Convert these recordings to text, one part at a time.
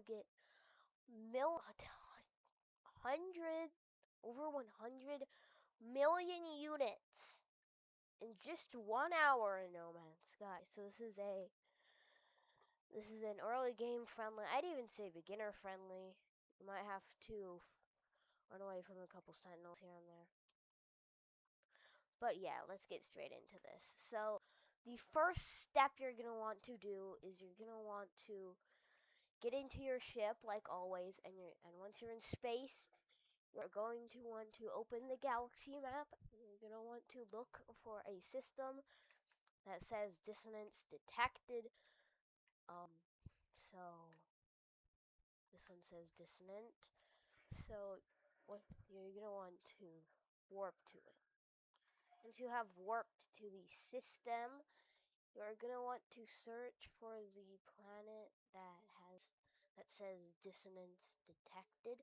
get over 100 million units in just 1 hour in No Man's Sky. So this is an early game friendly. I'd even say beginner friendly. You might have to run away from a couple sentinels here and there. But yeah, let's get straight into this. So the first step you're going to want to do is you're going to want to get into your ship like always, and once you're in space, you're going to want to open the galaxy map. You're going to want to look for a system that says dissonance detected. So this one says dissonant. So what you're going to want to warp to it. Once you have warped to the system, you're going to want to search for the planet that says dissonance detected.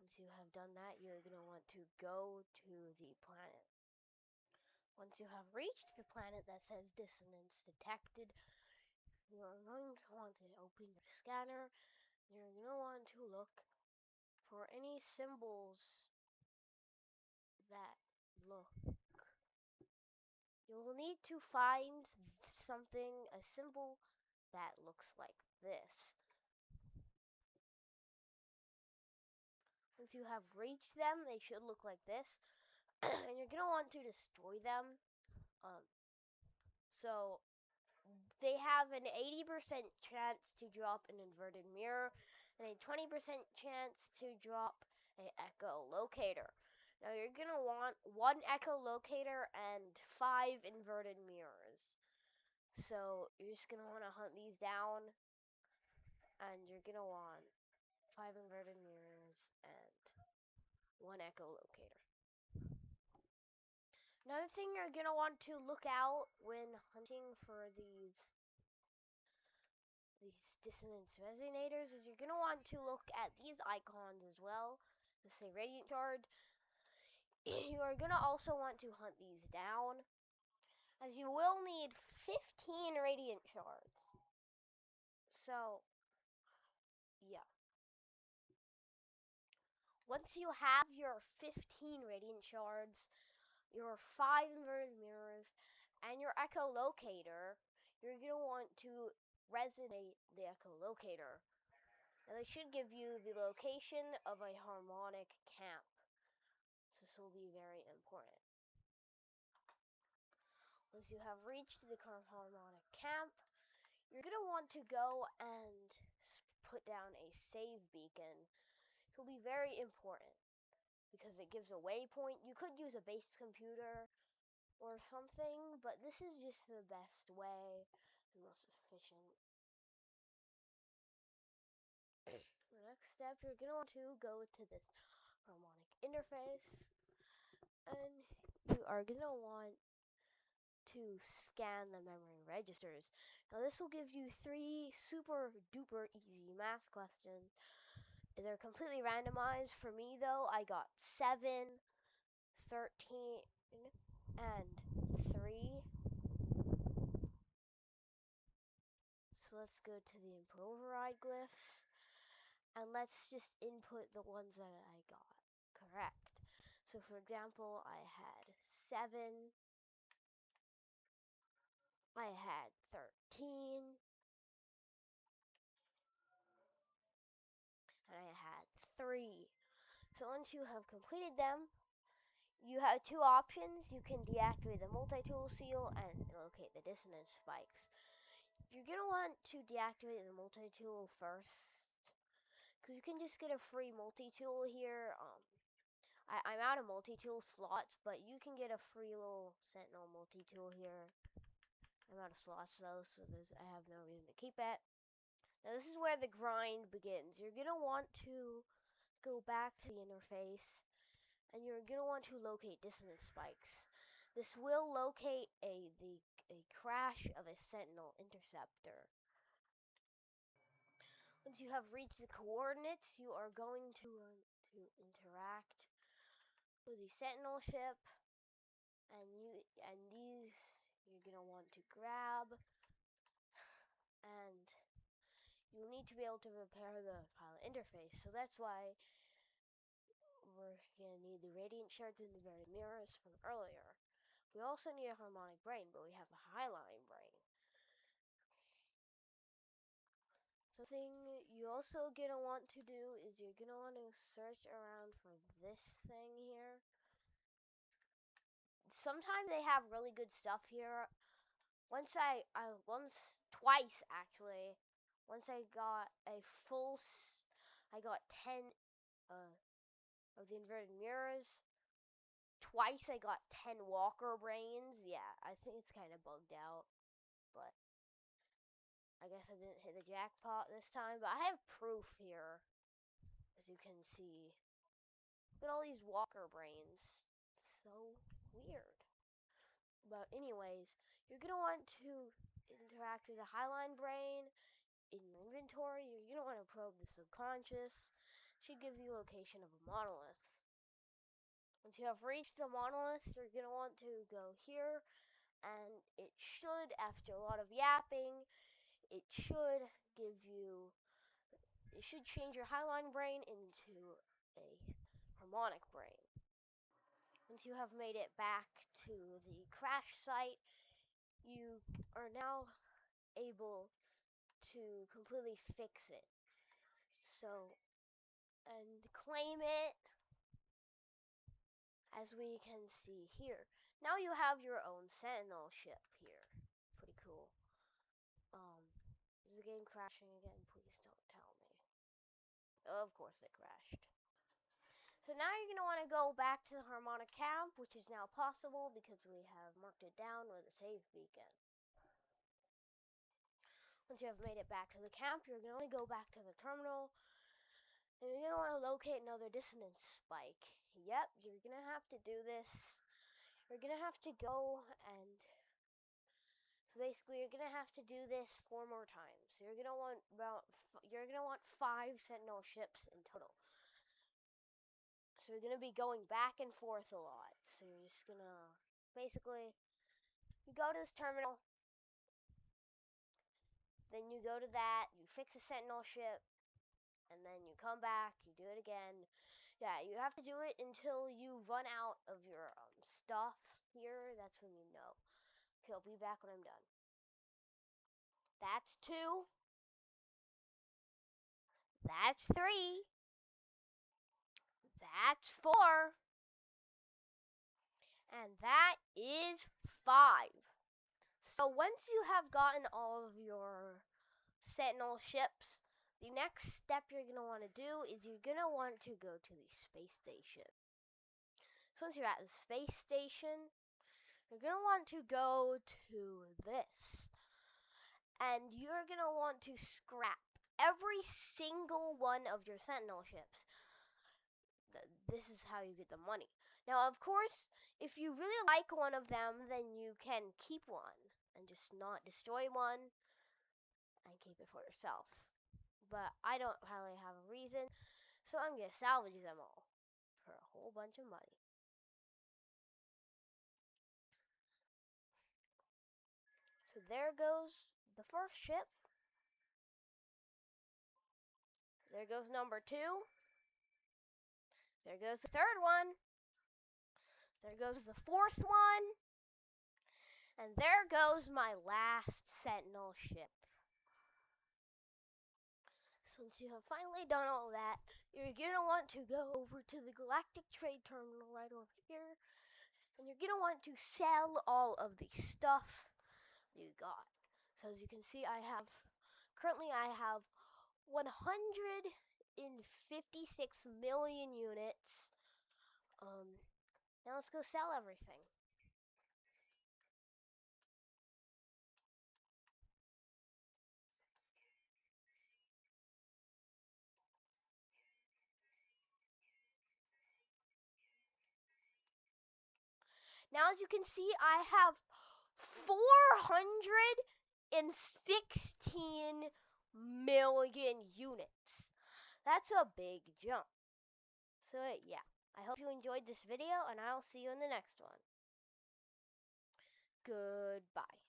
Once you have done that, you're going to want to go to the planet. Once you have reached the planet that says dissonance detected, you're going to want to open your scanner. You're going to want to look for any symbols that look. You'll need to find a symbol that looks like this. Once you have reached them, they should look like this. And you're going to want to destroy them. So they have an 80% chance to drop an inverted mirror and a 20% chance to drop an echolocator. Now you're going to want 1 echolocator and 5 inverted mirrors. So you're just going to want to hunt these down, and you're going to want 5 inverted mirrors and 1 echolocator. Another thing you're going to want to look out when hunting for these dissonance resonators is you're going to want to look at these icons as well. They say radiant shard. You are going to also want to hunt these down, as you will need 15 radiant shards. So, yeah. Once you have your 15 radiant shards, your 5 inverted mirrors, and your echolocator, you're going to want to resonate the echolocator. Now they should give you the location of a harmonic camp. So this will be very important. Once you have reached the harmonic camp, you're going to want to go and put down a save beacon. It will be very important because it gives a waypoint. You could use a base computer or something, but this is just the best way, the most efficient. The next step, you're going to want to go to this harmonic interface, and you are going to want to scan the memory registers. Now this will give you 3 super duper easy math questions. They're completely randomized. For me though, I got 7, 13, and 3. So let's go to the input override glyphs, and let's just input the ones that I got correct. So for example, I had 7, I had 13, and I had 3. So once you have completed them, you have 2 options. You can deactivate the multi-tool seal and locate the dissonance spikes. You're going to want to deactivate the multi-tool first, because you can just get a free multi-tool here. I'm out of multi-tool slots, but you can get a free little sentinel multi-tool here. I'm out of slots though, so I have no reason to keep it. Now this is where the grind begins. You're going to want to go back to the interface, and you're going to want to locate dissonance spikes. This will locate a crash of a sentinel interceptor. Once you have reached the coordinates, you are going to interact with the sentinel ship, and these you're going to want to grab, and you need to be able to repair the pilot interface. So that's why we're gonna need the radiant shards and the inverted mirrors from earlier. We also need a harmonic brain, but we have a highline brain. Something you also gonna want to do is you're gonna want to search around for this thing here. Sometimes they have really good stuff here. Twice actually. Once I got a I got 10 of the inverted mirrors. Twice I got 10 walker brains. Yeah, I think it's kind of bugged out, but I guess I didn't hit the jackpot this time. But I have proof here, as you can see. Look at all these walker brains. It's so weird. But anyways, you're gonna want to interact with the highline brain in your inventory. You're gonna want to probe the subconscious. Should give you the location of a monolith. Once you have reached the monolith, you're gonna want to go here, and it should, after a lot of yapping, it should change your highline brain into a harmonic brain. Once you have made it back to the crash site, you are now able to completely fix it. So, and claim it, as we can see here. Now you have your own Sentinel ship here. Pretty cool. Is the game crashing again? Please don't tell me. Of course it crashed. So now you're going to want to go back to the Harmonic Camp, which is now possible because we have marked it down with a save beacon. Once you have made it back to the camp, you're going to want to go back to the terminal, and you're going to want to locate another dissonance spike. Yep, you're going to have to do this. You're going to have to go and... So basically, you're going to have to do this 4 more times. So you're going to want 5 Sentinel ships in total. So you're going to be going back and forth a lot. So you're just going to... Basically, you go to this terminal, then you go to that, you fix a Sentinel ship, and then you come back, you do it again. Yeah, you have to do it until you run out of your stuff here. That's when you know. Okay, I'll be back when I'm done. That's 2. That's 3. That's 4. And that is 5. So once you have gotten all of your Sentinel ships, the next step you're going to want to do is you're going to want to go to the space station. So once you're at the space station, you're going to want to go to this. And you're going to want to scrap every single one of your Sentinel ships. This is how you get the money. Now, of course, if you really like one of them, then you can keep one and just not destroy one and keep it for yourself. But I don't really have a reason, so I'm going to salvage them all for a whole bunch of money. So there goes the first ship. There goes number 2. There goes the third one. There goes the fourth one. And there goes my last Sentinel ship. So once you have finally done all that, you're going to want to go over to the Galactic Trade Terminal right over here. And you're going to want to sell all of the stuff you got. So as you can see, currently I have 156 million units. Now let's go sell everything. Now as you can see, I have 416 million units. That's a big jump. So yeah, I hope you enjoyed this video, and I'll see you in the next one. Goodbye.